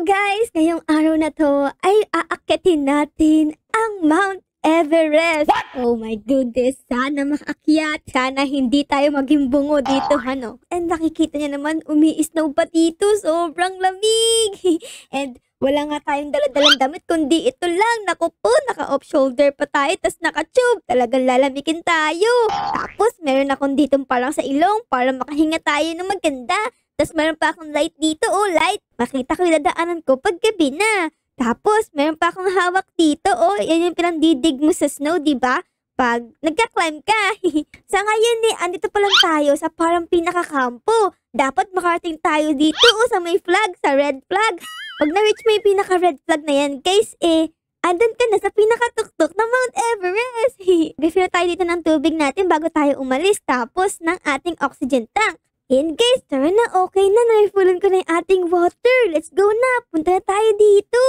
guys! Ngayong araw na to ay aakyatin natin ang Mount Everest. What? Oh my goodness, sana makaakyat. Sana hindi tayo maging bungo dito, ano? And nakikita niya naman, umi-snow pa dito. Sobrang lamig. And wala nga tayong daladalang damit, kundi ito lang. Naku po, naka-off shoulder pa tayo, tas naka-tube. Talagang lalamigin tayo. Tapos, meron akong ditong parang sa ilong para makahinga tayo ng maganda. Tapos, meron pa akong light dito. Oh, light. Makita ko yung dadaanan ko pag gabi na. Tapos, meron pa akong hawak dito. Oh, yan yung pinandidig mo sa snow, diba? Pag nagka-climb ka. Sa ngayon andito pa lang tayo sa parang pinaka-kampo. Dapat makarating tayo dito sa may flag, sa red flag. Pag na-reach mo yung pinaka-red flag na yan, guys, andun ka na sa pinaka-tuktok ng Mount Everest. Refill tayo dito ng tubig natin bago tayo umalis. Tapos ng ating oxygen tank. And guys, tara na, okay na, na-refillan ko na yung ating water. Let's go na, punta na tayo dito.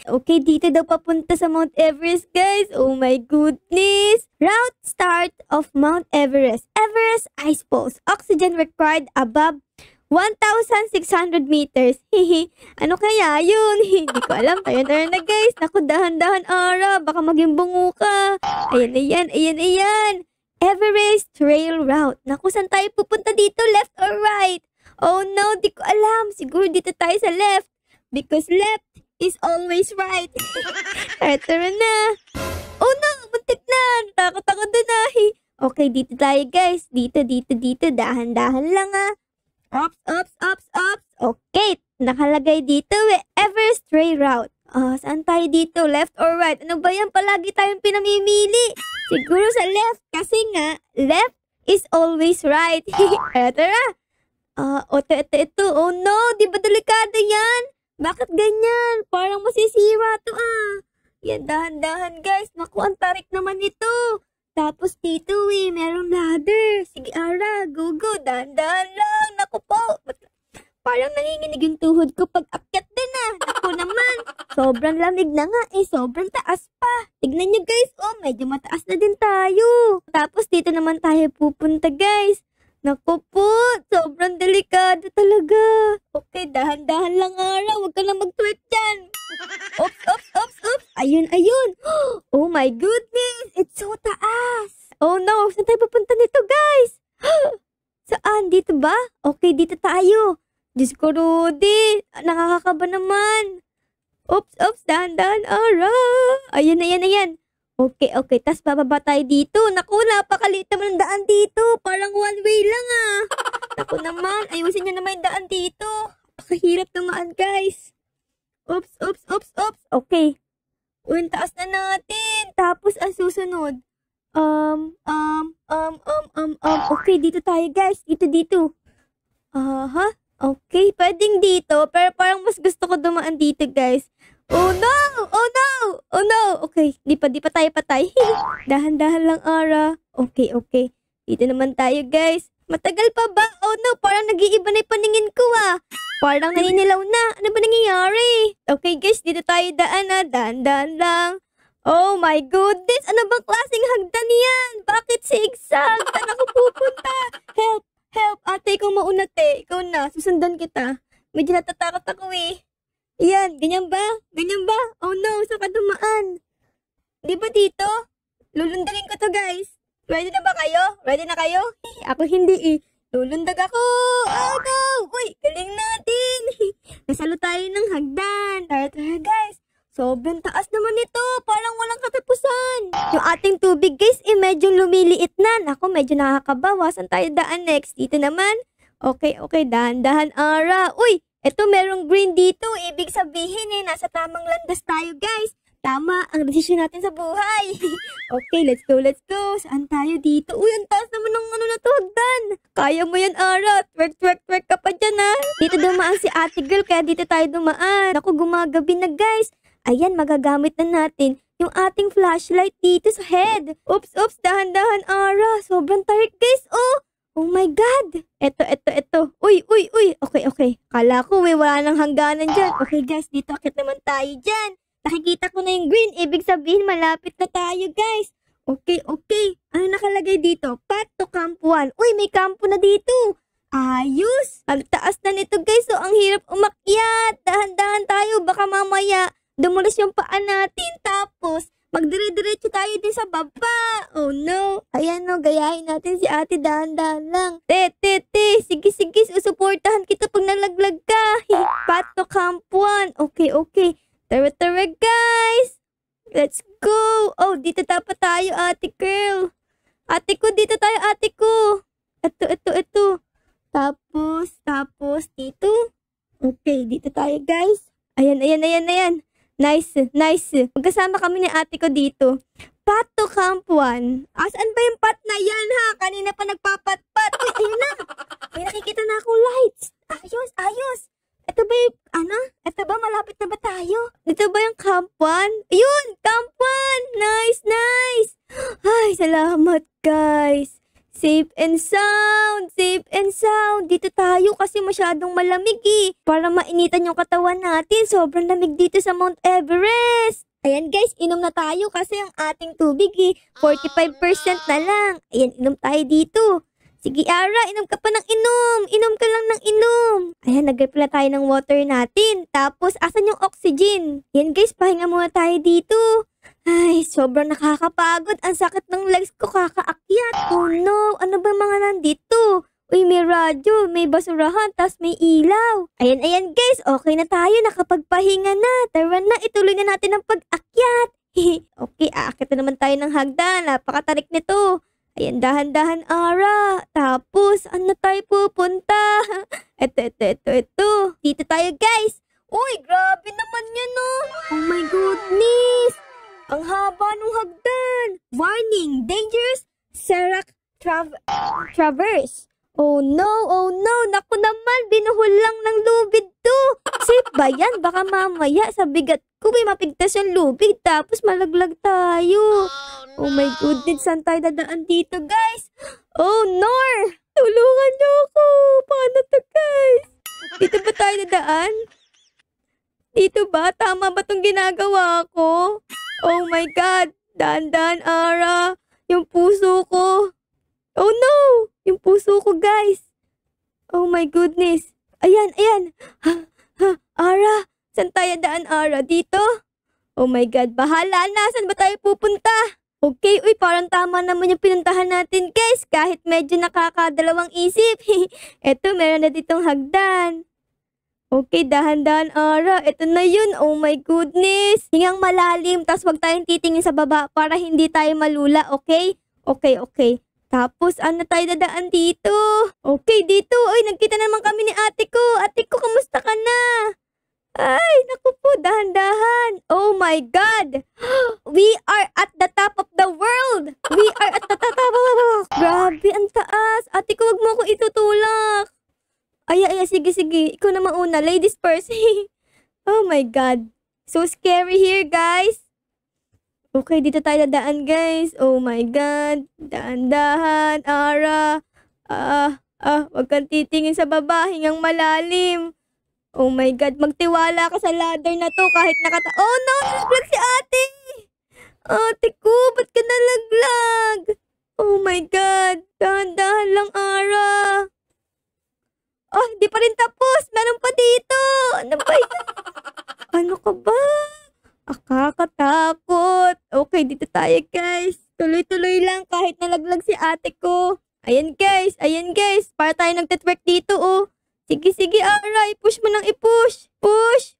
Okay, dito daw papunta sa Mount Everest, guys. Oh my goodness. Route start of Mount Everest. Everest ice falls. Oxygen required above 1,600 meters. Ano kaya yun? Hindi ko alam. Tara na guys. Naku, dahan-dahan ara. Baka maging bungo ka. Ayan. Everest Trail Route. Naku, saan tayo pupunta dito? Left or right? Oh no, di ko alam. Siguro dito tayo sa left. Because left is always right. Tara na. Oh no, muntik na. Natakot ako doon Okay, dito tayo guys. Dito. Dahan-dahan lang Ops. Okay, nakalagay dito Everest Trail Route. Saan tayo dito? Left or right? Ano ba yan? Palagi tayong pinamimili. Siguro sa left. Kasi nga, left is always right. Tara. Ito. Oh no, di ba delikado yan? Bakit ganyan? Parang masisira to Yan, dahan-dahan guys. Naku, ang tarik naman ito. Tapos dito merong ladder. Sige, Ara, go. Dahan-dahan lang. Naku po. Parang nanginginig yung tuhod ko pag akyat din Naku naman. Sobrang lamig na nga sobrang taas pa. Tignan nyo guys, medyo mataas na din tayo. Tapos dito naman tayo pupunta guys. Naku po, sobrang delikado talaga. Okay, dahan-dahan lang Ara. Huwag ka na mag-twerk dyan. Oops. Ayun. Oh my goodness, it's so taas. Oh no, saan tayo pupunta nito guys? Saan? Dito ba? Okay, dito tayo. Diyos ko, Rudy. Nakakakaba naman. Oops. Dahan-dahan, Ara. Ayan. Okay. Tas bababa tayo dito. Naku, napakaliit naman ang daan dito. Parang one way lang Naku naman, ayusin nyo naman yung daan dito. Nakahirap naman, guys. Oops. Okay. Ang taas na natin. Tapos, ang susunod. Okay, dito tayo, guys. Dito. Okay, pwedeng dito, pero parang mas gusto ko dumaan dito, guys. Oh no! Okay, di pa tayo patay. Dahan-dahan lang, Ara. Okay. Dito naman tayo, guys. Matagal pa ba? Oh no, parang nag-iiba na yung paningin ko, Parang naninilaw na. Ano ba nangyayari? Okay, guys, dito tayo daan, Dahan-dahan lang. Oh my goodness, ano bang klaseng hagdan yan? Bakit zigzag? Saan ako pupunta? Help! Ate, ikaw mauna, Ikaw na, susundan kita. Medyo natatakot ako Yan, ganyan ba? Oh no, saan ka dumaan? Di ba dito? Lulundarin ko to, guys. Ready na ba kayo? Ready na kayo? Ako hindi Lulundag ako. Oh no! Uy, galing natin. Nasalo tayo ng hagdan. Tara, guys. Sobrang taas naman ito. Parang walang katapusan. Yung ating tubig, guys, medyo lumiliit na. Naku, medyo nakakabawasan tayo daan next. Dito naman. Okay. Dahan-dahan, Ara. Uy, eto merong green dito. Ibig sabihin nasa tamang landas tayo, guys. Tama ang desisyon natin sa buhay. Okay, let's go. Saan tayo dito? Uy, ang taas naman ng na to, hagdan. Kaya mo yan, Ara. Twerk ka pa dyan, Dito dumaan si ate girl, kaya dito tayo dumaan. Naku, gumagabi na, guys. Ayan, magagamit na natin yung ating flashlight dito sa head. Oops, dahan-dahan, Ara. Sobrang tarik, guys, Oh my God. Eto. Uy. Okay. Kala ko, wala nang hangganan dyan. Okay, guys, dito akit naman tayo dyan. Nakikita ko na yung green. Ibig sabihin, malapit na tayo, guys. Okay. Ano nakalagay dito? Path to Camp 1. Uy, may kampo na dito. Ayos! Ang taas na nito guys, so ang hirap umakyat. Dahan-dahan tayo, baka mamaya dumulas yung paa natin. Tapos, magdire-diretso tayo din sa baba. Oh no. Ayan no, gayahin natin si ate dahan-dahan lang. Sige, susuportahan kita pag nalaglag ka. Pato Camp 1. Okay. Tara guys. Let's go. Oh, dito dapat tayo ate girl. Ate ko, dito tayo ate ko. Ito. Tapos, dito. Okay, dito tayo guys. Ayan. Nice. Magkasama kami ni ate ko dito. Pato Camp 1. Asan ba yung pat na yan ha? Kanina pa nagpapatpat. Uy, ayun na. May nakikita na akong lights. Ayos. Ito ba yung, Ito ba, malapit na ba tayo? Ito ba yung Camp 1? Ayun, Camp 1. Nice. Ay, salamat guys. Safe and sound. Dito tayo kasi masyadong malamig eh. Para mainitan yung katawan natin. Sobrang lamig dito sa Mount Everest. Ayan guys, inom na tayo kasi ang ating tubig eh, 45% na lang. Ayan, inom tayo dito. Sige Ara, inom ka pa ng inom. Inom ka lang ng inom. Ayan, nag-refill na tayo ng water natin. Tapos, asan yung oxygen? Yan guys, pahinga muna tayo dito. Ay, sobrang nakakapagod. Ang sakit ng legs ko kakaakyat. Oh no, ano ba mga nandito? Uy, may radyo, may basurahan, tas may ilaw. Ayan guys, okay na tayo, nakapagpahinga na. Tara na, ituloy na natin ang pag-akyat. Okay, aakyat na naman tayo ng hagdan. Napakatarik nito. Ayan, dahan-dahan Ara. Tapos, ano tayo pupunta? Ito. Dito tayo guys. Uy, grabe naman yan oh. Oh my goodness. Ang haba ng hagdan. Warning, dangerous Serac Traverse. Oh no. Naku naman, binuhol lang ng lubid to. Safe ba yan? Baka mamaya sa bigat ko may mapigtas yung lubid tapos malaglag tayo. Oh my goodness, saan tayo dadaan dito guys? Oh Nor! Tulungan niyo ako. Paano to guys? Dito ba tayo dadaan? Dito ba? Tama ba itong ginagawa ko? Oh my God! Dahan-dahan Ara! Yung puso ko! Oh no! Yung puso ko guys! Oh my goodness! Ayan! Ara! Saan tayo daan Ara? Dito? Oh my God! Bahala na! Saan ba tayo pupunta? Okay, uy, parang tama naman yung pinuntahan natin guys! Kahit medyo nakakadalawang isip! Eto, meron na ditong hagdan! Okay, dahan-dahan Ara. Ito na yun. Oh my goodness. Hingang malalim. Tapos wag tayong titingin sa baba para hindi tayo malula. Okay? Okay. Tapos ano tayo dadaan dito? Okay, dito. Uy, nagkita naman kami ni ate ko. Ate ko, kamusta ka na? Ay, naku po, dahan-dahan. Oh my God. We are at the top of the world. Grabe, ang taas. Ate ko, wag mo ako itutulak. Ay, sige. Ikaw na mauna. Ladies first. Oh my God. So scary here, guys. Okay, dito tayo dadaan, guys. Oh my God. Dahan-dahan, Ara. Wag kang titingin sa baba. Hingang malalim. Oh my God. Magtiwala ka sa ladder na to kahit Oh no! Nalaglag si ate! Ate ko, ba't ka nalaglag? Oh my God. Dahan-dahan lang, Ara. Oh, hindi pa rin tapos. Meron pa dito. Ano ba yun? Ano ka ba? Akakatakot. Okay, dito tayo guys. Tuloy-tuloy lang kahit nalaglag si ate ko. Ayan guys. Para tayo nagtitwerk dito oh. Sige, Ara. I-push mo nang i-push. Push.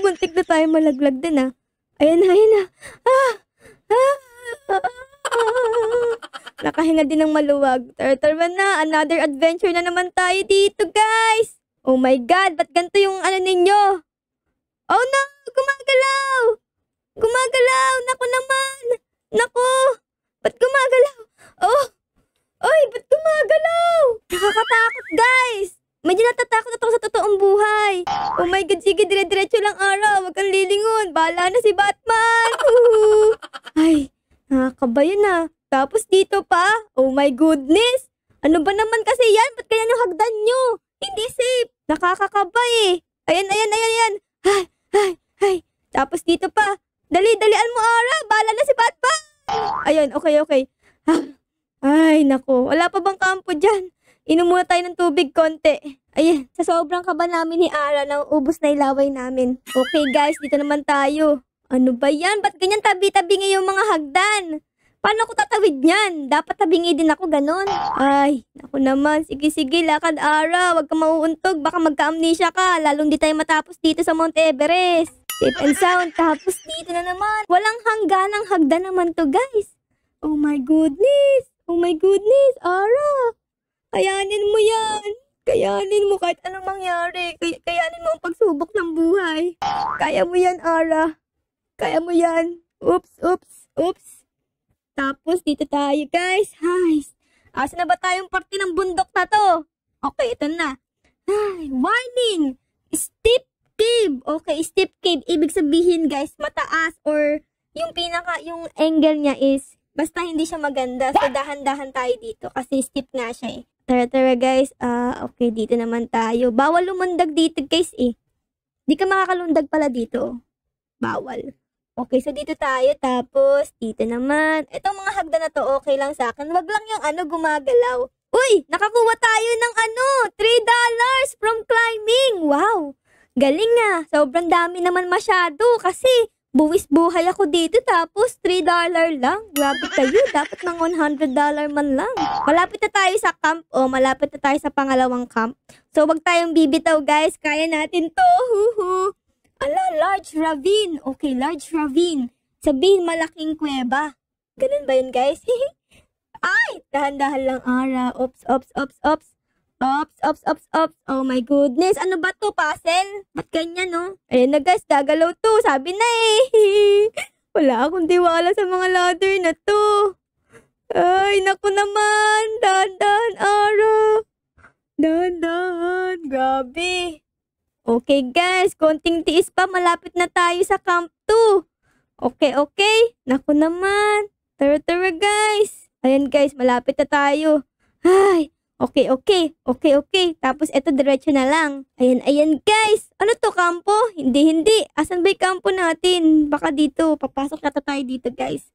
Muntik na tayo malaglag din ah. Ayan na. Nakahinga din ng maluwag. Tara na, another adventure na naman tayo dito, guys. Oh my God, ba't ganito yung ano ninyo? Oh no, gumagalaw. Naku naman. Ba't gumagalaw? Oh, oy, ba't gumagalaw? Nakakatakot, guys. Medyo natatakot ako sa totoong buhay. Oh my God, sige, dire-diretso lang, Ara. Huwag kang lilingon. Bahala na si Batman. Ay, nakakabayan na. Tapos dito pa, oh my goodness. Ano ba naman kasi yan? Ba't kaya yung hagdan nyo? Hindi safe. Nakakakaba eh. Ayan. Ay. Tapos dito pa. Dalian mo, Ara. Bahala na si Batman. Ayun, okay. Ay, nako. Wala pa bang kampo dyan? Inom muna tayo ng tubig konti. Ayan, sa sobrang kaba namin ni Ara, nauubos na ilaway namin. Okay guys, dito naman tayo. Ano ba yan? Ba't ganyan tabi-tabingi yung mga hagdan? Paano ako tatawid niyan? Dapat tabingi din ako, ganon. Ay, naku naman. Sige, lakad Ara. Huwag ka mauuntog. Baka magka-amnesia ka. Lalong di tayo matapos dito sa Mount Everest. Safe and sound. Tapos dito na naman. Walang hangganang hagdan naman to, guys. Oh my goodness. Oh my goodness, Ara. Kayanin mo yan. Kayanin mo kahit anong mangyari. Kayanin mo ang pagsubok ng buhay. Kaya mo yan, Ara. Kaya mo yan. Oops. Tapos, dito tayo, guys. Ay, asa na ba tayong parte ng bundok na to? Okay, ito na. Ay, warning! Steep cave. Okay, steep cave. Ibig sabihin, guys, mataas or yung angle niya is basta hindi siya maganda. So, dahan-dahan tayo dito kasi steep nga siya eh. Tara, guys. Okay, dito naman tayo. Bawal lumundag dito, guys eh. Di ka makakalundag pala dito. Bawal. Okay, so dito tayo, tapos dito naman. Itong mga hagdan na to, okay lang sa akin. Wag lang yung gumagalaw. Uy, nakakuha tayo ng $3 from climbing. Wow, galing nga. Sobrang dami naman masyado kasi buwis buhay ako dito tapos $3 lang. Grabe kayo, dapat ng $100 man lang. Malapit na tayo sa camp, malapit na tayo sa pangalawang camp. So wag tayong bibitaw guys, kaya natin to. Ala, large ravine. Okay, large ravine. Sabihin malaking kuweba. Ganun ba yun, guys? Ay, dahan-dahan lang, Ara. Ops. Oh my goodness. Ano ba to, puzzle? Ba't ganyan, no? Ayan na, guys. Gagalaw to. Sabi na eh. Wala akong tiwala sa mga ladder na to. Ay, naku naman. Dahan-dahan, Ara. Dahan-dahan. Grabe. Okay guys, konting tiis pa, malapit na tayo sa camp 2. Okay. Naku naman. Tara guys. Ayan guys, malapit na tayo. Ay, okay. Tapos eto diretso na lang. Ayan guys. Ano to, kampo? Hindi. Asan ba yung kampo natin? Baka dito, papasok na tayo dito guys.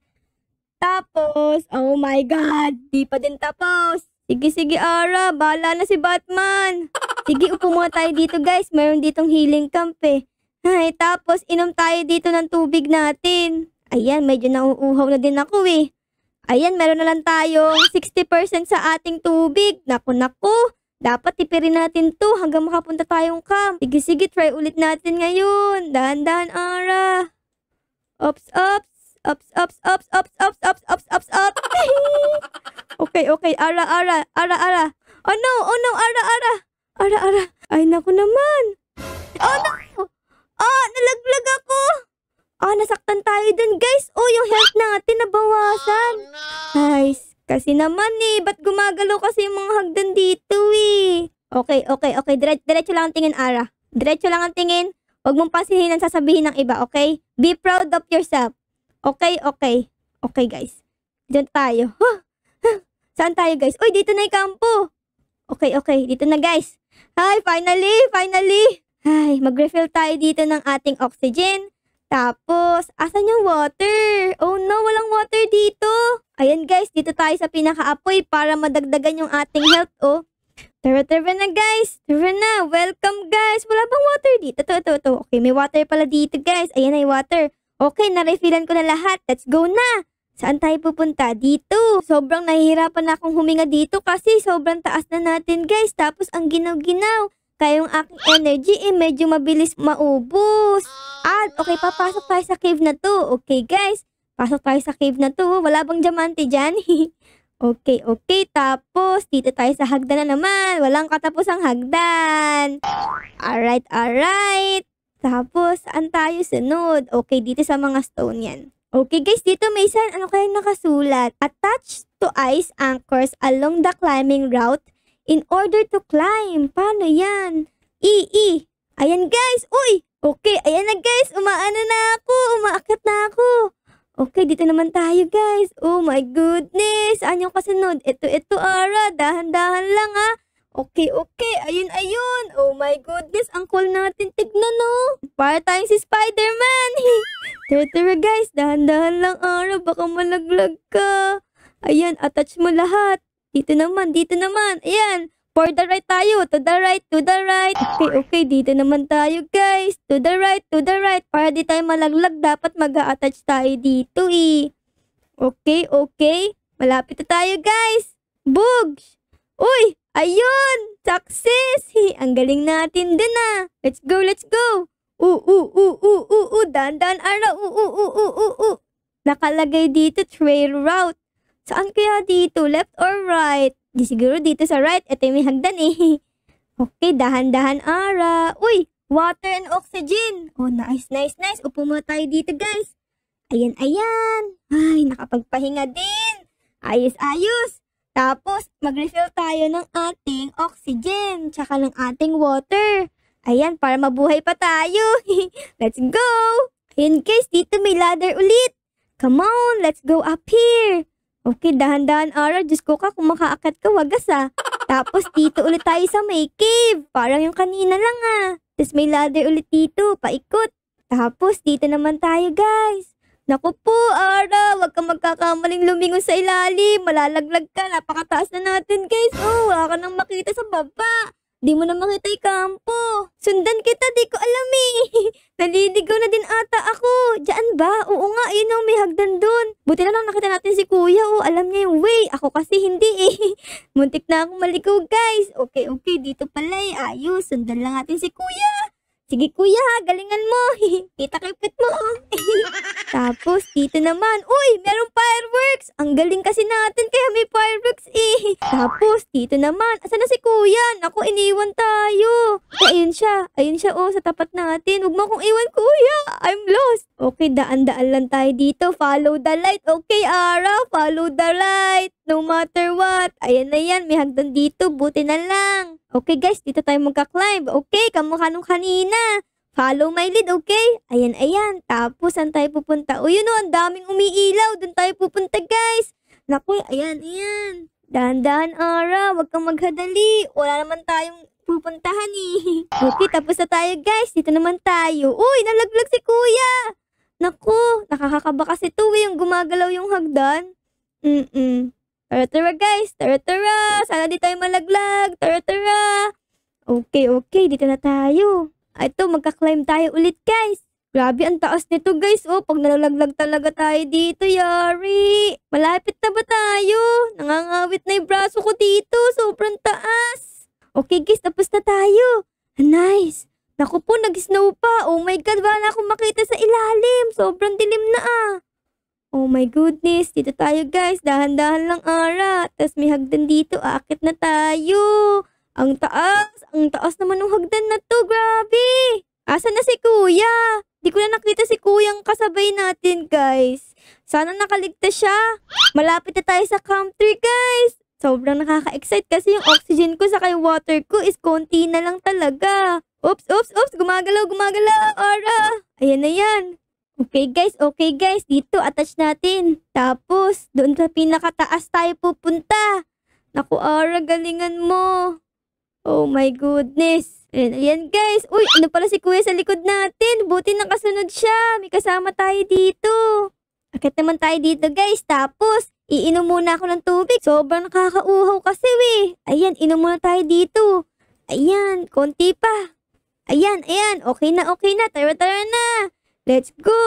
Tapos, oh my God, di pa din tapos. Sige, Ara, bahala na si Batman. Sige, upo muna tayo dito guys. Meron ditong healing camp eh. Ay, tapos inom tayo dito ng tubig natin. Ayan, medyo nauuhaw na din ako eh. Ayan, meron na lang tayong 60% sa ating tubig. Naku. Dapat tipirin natin to hanggang makapunta tayong camp. Sige, try ulit natin ngayon. Dahan-dahan, Ara. Ops. Okay. Ara. Oh no, Ara. Ay, naku naman. Oh no. Nalaglag ako. Nasaktan tayo dun, guys. Yung health natin nabawasan. Nice. Kasi naman eh, ba't gumagalaw kasi yung mga hagdan dito eh. Okay. Diretso lang ang tingin, Ara. Diretso lang ang tingin. Huwag mong pasihin ang sasabihin ng iba, okay? Be proud of yourself. Okay, guys. Diyan tayo. Saan tayo, guys? Uy, dito na yung kampo. Okay. Dito na, guys. Hi, finally. Ay, mag-refill tayo dito ng ating oxygen. Tapos, asan yung water? Oh no, walang water dito. Ayan, guys. Dito tayo sa pinaka-apoy para madagdagan yung ating health, oh. Tara na, guys. Tara na. Welcome, guys. Wala bang water dito? Ito. Okay, may water pala dito, guys. Ayan na yung water. Okay, na-refillan ko na lahat. Let's go na! Saan tayo pupunta? Dito. Sobrang nahihirapan na akong huminga dito kasi sobrang taas na natin guys. Tapos ang ginaw-ginaw. Kaya yung aking energy medyo mabilis maubos. Okay, papasok tayo sa cave na to. Okay guys, pasok tayo sa cave na to. Wala bang diamante dyan? Okay. Tapos dito tayo sa hagdan na naman. Walang katapusang hagdan. Alright. Tapos, saan tayo sunod? Okay, dito sa mga stone yan. Okay guys, dito may sign. Ano kayang nakasulat? Attach to ice anchors along the climbing route in order to climb. Paano yan? Ayan guys. Uy! Okay, ayan na guys. Umaakyat na ako. Okay, dito naman tayo guys. Oh my goodness. Saan yung kasunod? Ito, Ara. Dahan-dahan lang ha. Okay. Ayun. Oh my goodness. Ang cool natin. Tignan no. Para tayong si Spider-Man. Tara guys. Dahan-dahan lang, Ara. Baka malaglag ka. Ayan, attach mo lahat. Dito naman, dito naman. Ayan. For the right tayo. To the right, to the right. Okay, okay. Dito naman tayo, guys. To the right, to the right. Para di tayo malaglag, dapat mag-a-attach tayo dito eh. Okay, okay. Malapit na tayo, guys. Bugs! Uy! Ayun! Success! Ang galing natin din ah. Let's go, let's go. Dandan ara. Nakalagay dito, trail route. Saan kaya dito? Left or right? Di siguro dito sa right. Ito yung may hagdan eh. Okay, dahan-dahan ara. Uy! Water and oxygen. Oh, nice, nice, nice. Upo muna tayo dito, guys. Ayan, ayan. Ay, nakapagpahinga din. Ayos, ayos. Tapos, mag-refill tayo ng ating oxygen, tsaka ng ating water. Ayan, para mabuhay pa tayo. Let's go! Ayan guys, dito may ladder ulit. Come on, let's go up here. Okay, dahan-dahan Ara. Diyos ko ka, kung makaakyat ka, wagas ah. Tapos, dito ulit tayo sa may cave. Parang yung kanina lang ah. Tapos, may ladder ulit dito, paikot. Tapos, dito naman tayo guys. Naku po, Ara, wag kang magkakamaling lumingon sa ilalim. Malalaglag ka, napakataas na natin, guys. Oh, wala ka nang makita sa baba. Di mo na makita yung kampo. Sundan kita, di ko alam eh. Naliligaw na din ata ako. Diyan ba? Oo nga, yun ang may hagdan dun. Buti na lang nakita natin si kuya, oh. Alam niya yung way. Ako kasi hindi eh. Muntik na akong maligaw, guys. Okay, okay, dito pala eh. Ayos, sundan lang natin si kuya. Sige kuya, galingan mo. Kita kipit mo. Tapos, dito naman. Uy, merong fireworks. Ang galing kasi natin kaya may fireworks eh. Tapos, dito naman. Asan na si kuya? Naku, iniwan tayo. Ayun siya. Ayun siya oh, sa tapat natin. Huwag mo akong iwan kuya. I'm lost. Okay, daan-daan lang tayo dito. Follow the light. Okay, Ara. Follow the light. No matter what. Ayan na yan. May hagdan dito. Buti na lang. Okay guys, dito tayo magka-climb. Okay, kamukha nung kanina. Follow my lead, okay? Ayan, ayan. Tapos, saan tayo pupunta? O yun o, ang daming umiilaw. Doon tayo pupunta guys. Naku, ayan, ayan. Dahan-dahan, Ara. Huwag kang maghadali. Wala naman tayong pupuntahan eh. Okay, tapos na tayo guys. Dito naman tayo. Uy, nalaglag si kuya. Naku, nakakakaba kasi ito eh, yung gumagalaw yung hagdan. Tara, guys. Tara. Sana di tayo malaglag. Tara. Okay, okay. Dito na tayo. Ito, magka-climb tayo ulit, guys. Grabe, ang taas nito, guys. Oh, pag nalaglag talaga tayo dito, yari. Malapit na ba tayo? Nangangawit na yung braso ko dito. Sobrang taas. Okay, guys. Tapos na tayo. Nice. Naku po, nag-snow pa. Oh my God, wala na akong makita sa ilalim. Sobrang dilim na ah. Oh my goodness, dito tayo guys, dahan-dahan lang Ara. Tapos may hagdan dito, akit na tayo. Ang taas naman ng hagdan na to, grabe. Asan na si kuya? Di ko na nakita si kuyang kasabay natin guys. Sana nakaligtas siya. Malapit na tayo sa camp 3 guys. Sobrang nakaka-excite kasi yung oxygen ko sa kay water ko is konti na lang talaga. Oops, gumagalaw, Ara. Ayan na yan. Okay guys, dito attach natin. Tapos, doon sa pinakataas tayo pupunta. Naku, Ara, galingan mo. Oh my goodness. Ayan guys. Uy, ano pala si kuya sa likod natin? Buti nakasunod siya. May kasama tayo dito. Akit naman tayo dito guys. Tapos, iinom muna ako ng tubig. Sobrang nakakauhaw kasi eh. Ayan, inom muna tayo dito. Ayan, konti pa. Ayan. Okay na. Tara na. Let's go!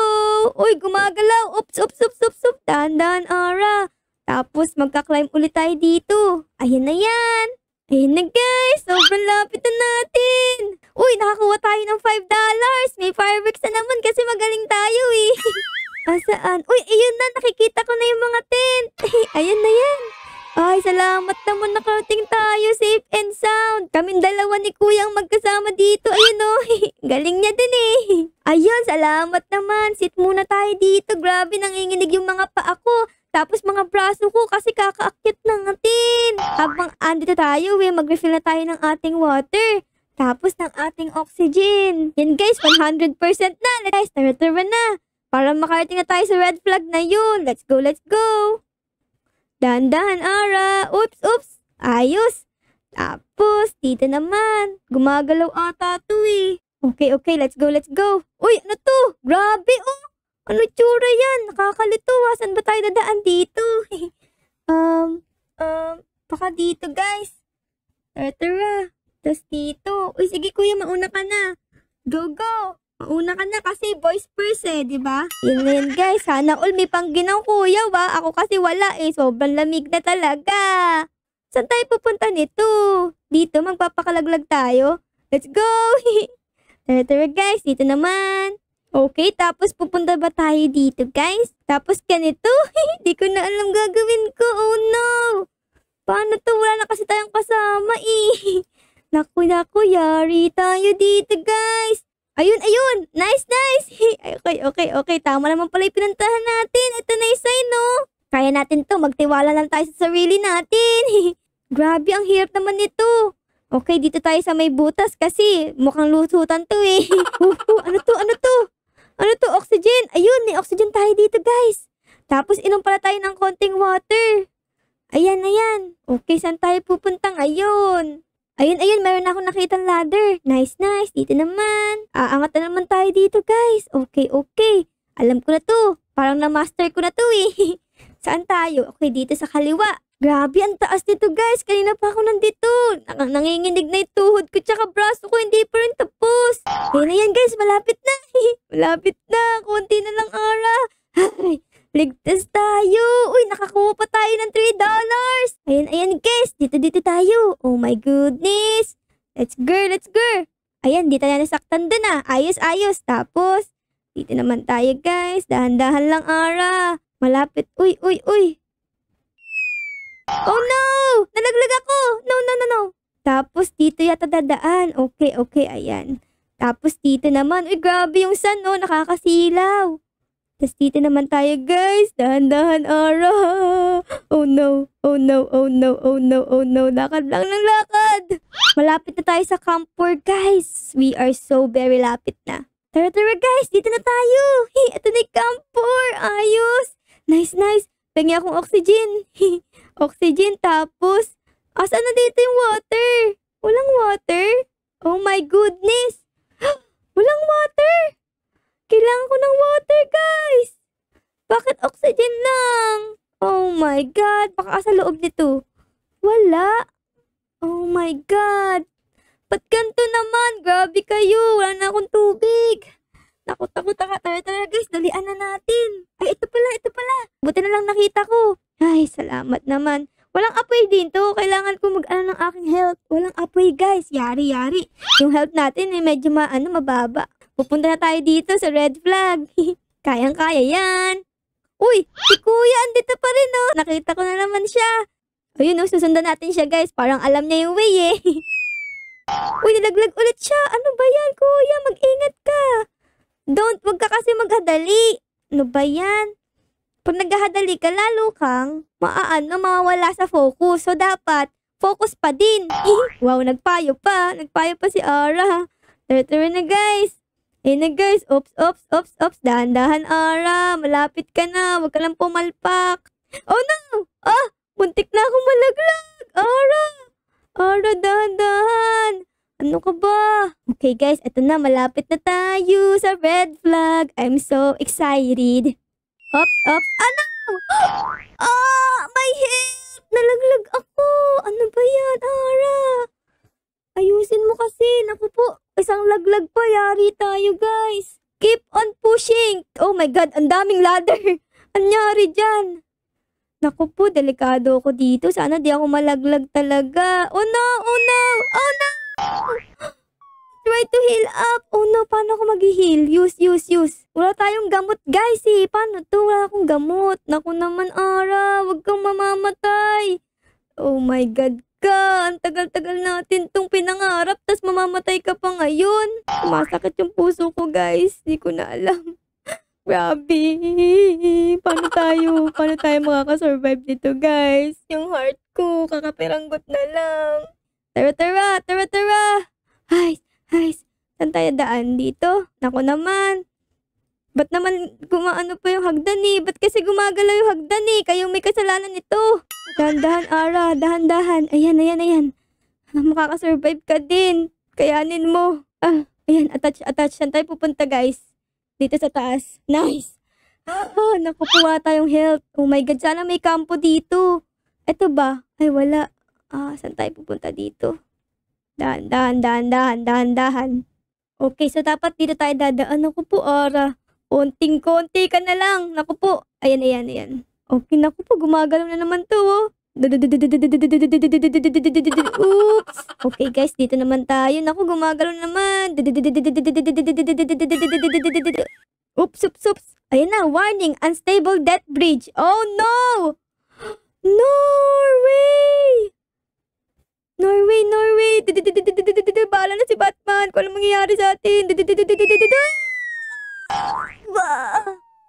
Uy, gumagalaw! Oops! Dahan-dahan, Ara. Tapos, magka-climb ulit tayo dito. Ayan na yan. Ayan na, guys. Sobrang lapit na natin. Uy, nakakuha tayo ng $5. May fireworks na naman kasi magaling tayo eh. Saan? Uy, ayun na. Nakikita ko na yung mga tent. Ayan na yan. Ay, salamat naman nakarating tayo. Safe and sound. Kaming dalawa ni kuya ang magkasama dito. Ayun o. Galing niya din eh. Ayun, salamat naman. Sit muna tayo dito. Grabe, nanginginig yung mga paa ko. Tapos mga braso ko kasi kakaakyat na natin. Habang andito tayo mag-refill na tayo ng ating water. Tapos ng ating oxygen. Yan guys, 100% na. Guys, tara na. Para makarating na tayo sa red flag na yun. Let's go. Dahan-dahan, Ara. Oops. Ayos. Tapos, dito naman. Gumagalaw ata to eh. Okay. Let's go. Uy, ano to? Grabe, oh. Ano tsura yan? Nakakalito. Saan ba tayo dadaan dito? Baka dito, guys. Tara. Tapos dito. Uy, sige kuya, mauna ka na. Go, go. Mauna ka na kasi boys first diba? Yun na yun, guys. Sana all may pangginaw kuya, ba? Ako kasi wala Sobrang lamig na talaga. Saan tayo pupunta nito? Dito, magpapakalaglag tayo. Let's go! Tara, guys. Dito naman. Okay, tapos pupunta ba tayo dito, guys? Tapos ganito? Hindi ko na alam gagawin ko. Oh, no! Paano to? Wala na kasi tayong kasama, Naku, yari tayo dito, guys. Ayun. Nice. Okay. Tama naman pala yung pinuntahan natin. Ito na yung sign, no? Kaya natin to. Magtiwala lang tayo sa sarili natin. Grabe, ang hirap naman nito. Okay, dito tayo sa may butas kasi mukhang lusutan to, Ano to? Oxygen. Ayun, may oxygen tayo dito, guys. Tapos inom pala tayo ng konting water. Ayan. Okay, saan tayo pupunta ngayon? Ayun, meron akong nakitang ladder. Nice. Dito naman. Aangat na naman tayo dito, guys. Okay. Alam ko na to. Parang na-master ko na to, Saan tayo? Okay, dito sa kaliwa. Grabe, ang taas nito, guys. Kanina pa ako nandito. Nanginginig na yung tuhod ko tsaka braso ko. Hindi pa rin tapos. Ayun na yan, guys. Malapit na. Malapit na. Kunti na lang ara. Ay, ligtas tayo. Uy, nakakuha pa tayo ng $3. Ayan, guys. Dito tayo. Oh my goodness. Let's go. Ayan, dito na nasaktan dun Ayos. Tapos, dito naman tayo, guys. Dahan-dahan lang ara. Malapit. Uy. Oh no! Nalaglag ako! No. Tapos dito yata dadaan. Okay, ayan. Tapos dito naman. Uy, grabe yung sun, nakakasilaw. Tapos dito naman tayo, guys. Dahan-dahan, ara. Oh no. Lakad lang ng lakad. Malapit na tayo sa Camp 4, guys. We are so very lapit na. Tara, guys. Dito na tayo. Ito na yung Camp 4. Ayos. Nice. Pengi akong oxygen. Oxygen, tapos, asan na dito yung water? Walang water? Oh my goodness. Walang water. Kailangan ko ng water, guys. Bakit oxygen lang? Oh my God. Baka sa loob nito. Wala. Oh my God. Ba't ganito naman? Grabe kayo. Wala na akong tubig. Naku, takot. Tara, guys. Dalian na natin. Ay, ito pala. Buti na lang nakita ko. Ay, salamat naman. Walang apoy din to. Kailangan ko mag-ano ng aking health. Walang apoy, guys. Yari. Yung health natin medyo mababa. Pupunta na tayo dito sa red flag. Kayang-kaya yan. Uy, si kuya andito pa rin, Nakita ko na naman siya. Ayun, susundan natin siya, guys. Parang alam niya yung way, Uy, nilaglag ulit siya. Ano ba yan, kuya? Mag-ingat ka. Wag ka kasi maghadali. Ano ba yan? Pag naghahadali ka, lalo kang mawawala sa focus. So, dapat, focus pa din. Wow, nagpayo pa si Ara. Tara na, guys. Ayun na, guys. Ops. Dahan-dahan, Ara. Malapit ka na. Huwag ka lang pumalpak. Oh, no! Muntik na akong malaglag. Ara, dahan-dahan. Ano ka ba? Okay, guys. Ito na. Malapit na tayo sa red flag. I'm so excited. Ops. Ano? My head! Nalaglag ako. Ano ba yan, Ara? Ayusin mo kasi. Naku po. Isang laglag pa. Yari tayo, guys. Keep on pushing. Oh my God. Ang daming ladder. Anyari dyan? Naku po. Delikado ako dito. Sana di ako malaglag talaga. Oh no. Try to heal up. Oh no, paano ako mag-heal? Use. Wala tayong gamot, guys, Paano to? Wala akong gamot. Naku naman, Ara. Huwag kang mamamatay. Oh my God ka. Ang tagal-tagal natin tong pinangarap. Tas mamamatay ka pa ngayon. Sumasakit yung puso ko, guys. Di ko na alam. Grabe. Paano tayo makakasurvive dito, guys? Yung heart ko, kakapiranggot na lang. Tara. Ay, saan tayo daan dito? Naku naman. Ba't naman gumaano pa yung hagdan Ba't kasi gumagalaw yung hagdan Kayong may kasalanan nito. Dahan-dahan, Ara. Dahan-dahan. Ayan. Makakasurvive ka din. Kayanin mo. Ayan. Attach. Saan tayo pupunta, guys? Dito sa taas. Nice. Nakukuha tayong health. Oh my God. Sana may kampo dito. Ito ba? Ay, wala. Saan tayo pupunta dito? Dahan, dahan, dahan, dahan, dahan, dahan. Okay, so dapat dito tayo dadaan. Naku po, Ara. Konting-konti ka na lang. Naku po. Ayan, ayan, ayan. Okay, naku po. Gumagalaw na naman to, oh. Oops. Okay, guys. Dito naman tayo. Naku, gumagalaw na naman. Oops, oops, oops. Ayan na. Warning. Unstable death bridge. Oh, no! Norway! Norway, Norway! Bahala na si Batman! Kung anong mangyayari sa atin!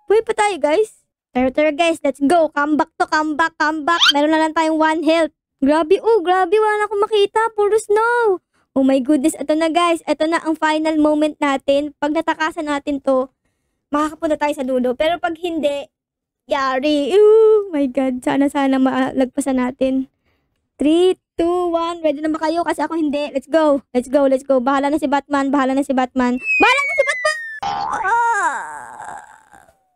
Buhay pa tayo, guys! Tara, guys! Let's go! Come back to! Come back! Come back! Meron na lang tayong 1 health. Grabe, oh! Grabe! Wala na akong makita! Puro snow! Oh my goodness! Ito na, guys! Ito na ang final moment natin. Pag natakasan natin to, makakapunta tayo sa dulo. Pero pag hindi, yari! Oh my God! Sana malagpasan natin. 3, 2, 1. Ready na ba kayo? Kasi ako hindi. Let's go. Let's go. Let's go. Bahala na si Batman. Bahala na si Batman. Bahala na si Batman!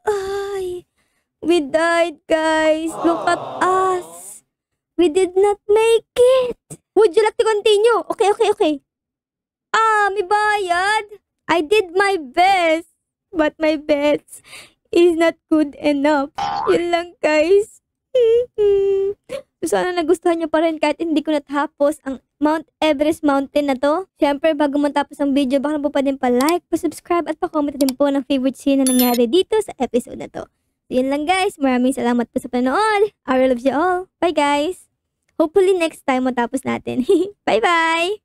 Ay. We died, guys. Look at us. We did not make it. Would you like to continue? Okay, okay, okay. May bayad. I did my best. But my best is not good enough. Yun lang, guys. Sana nagustuhan nyo pa rin kahit hindi ko natapos ang Mount Everest Mountain na to. Siyempre, bago matapos ang video, baka po pa din pa-like, pa-subscribe, at pa-comment din po ng favorite scene na nangyari dito sa episode na to. So, yun lang, guys. Maraming salamat po sa panonood. I love you all. Bye, guys. Hopefully, next time matapos natin. Bye-bye!